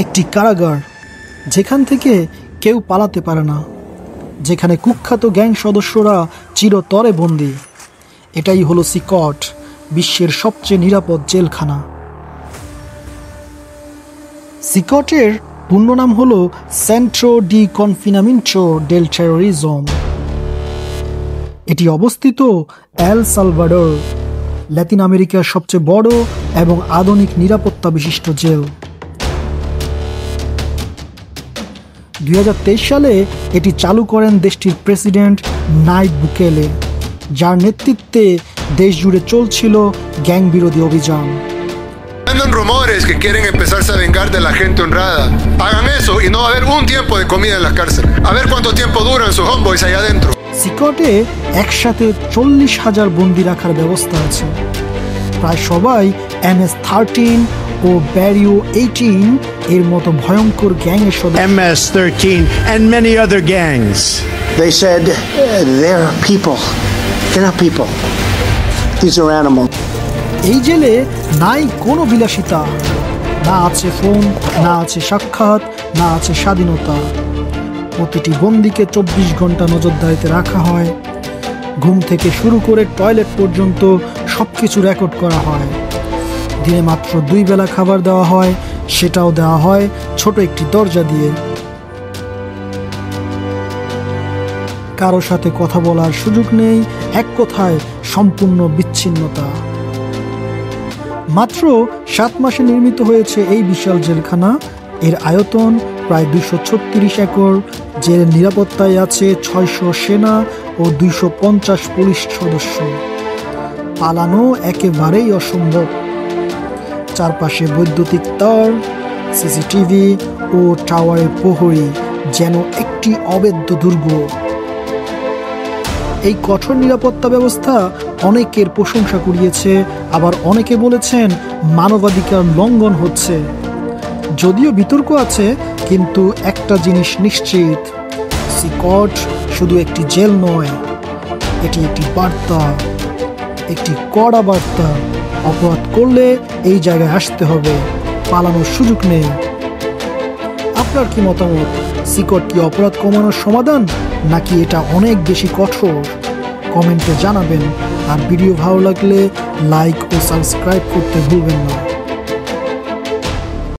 একটি কারাগার যেখান থেকে কেউ পালাতে পারে না, যেখানে কুখ্যাত গ্যাং সদস্যরা চিরতরে বন্দী। এটাই হলো সিকট, বিশ্বের সবচেয়ে নিরাপদ জেলখানা। সিকটের পূর্ণ নাম হলো সেন্ট্রো ডি কনফিনামিento del Terrorismo। এটি অবস্থিত এল সালভাডোর, লাতিন আমেরিকার সবচেয়ে বড় এবং আধুনিক নিরাপত্তা বিশিষ্ট জেল। 2023 সালে এটি চালু করেন দেশটির প্রেসিডেন্ট নাইব বুকেলে, যার নেতৃত্বে দেশ জুড়ে চলছিল গ্যাং বিরোধী অভিযান। Andan rumores que quieren empezarse a vengar de la gente honrada. Hagan eso y no va a haber un tiempo de comida en las cárceles. A ver cuánto tiempo duran sus homeboys allá adentro. সিকটে একসাথে 40,000 বন্দী রাখার ব্যবস্থা আছে। প্রায় সবাই MS-13 ও Barrio 18 এর মতো ভয়ঙ্কর গ্যাংয়ের সদস্য। MS-13 and many other gangs. They said they're people. They're not people. These are animals. এই জেলে নাই কোনো বিলাসিতা, না আছে ফোন, না আছে সাক্ষাৎ, না আছে স্বাধীনতা। প্রতিটি বন্দীকে 24 ঘন্টা নজরদারিতে রাখা হয়। ঘুম থেকে শুরু করে টয়লেট পর্যন্ত সবকিছু রেকর্ড করা হয়। দিনে মাত্র 2 বেলা খাবার দেওয়া হয়, সেটাও দেওয়া হয় ছোট একটি দরজা দিয়ে। কারো সাথে কথা বলার সুযোগ নেই, এক কথায় সম্পূর্ণ বিচ্ছিন্নতা। মাত্র 7 মাসে নির্মিত হয়েছে এই বিশাল জেলখানা। এর আয়তন প্রায় 236 একর। জেলের নিরাপত্তায় আছে 600 সেনা ও 250 পুলিশ সদস্য। পালানো একেবারেই অসম্ভব। চারপাশে বৈদ্যুতিক তার, সিসিটিভি ও টাওয়ারের প্রহরী, যেন একটি অবেদ্য দুর্গ। এই কঠোর নিরাপত্তা ব্যবস্থা অনেকের প্রশংসা কুড়িয়েছে, আবার অনেকে বলেছেন মানবাধিকার লঙ্ঘন হচ্ছে। যদিও বিতর্ক আছে, কিন্তু একটা জিনিস নিশ্চিত, সিকট শুধু একটি জেল নয়, এটি একটি বার্তা, একটি কড়া বার্তা। অপরাধ করলে এই জায়গায় আসতে হবে, পালানোর সুযোগ নেই। আপনার কি মতামত? সিকট কি অপরাধ কমানোর সমাধান, নাকি এটা অনেক বেশি কঠোর? কমেন্টে জানাবেন। আর ভিডিও ভালো লাগলে লাইক ও সাবস্ক্রাইব করতে ভুলবেন না।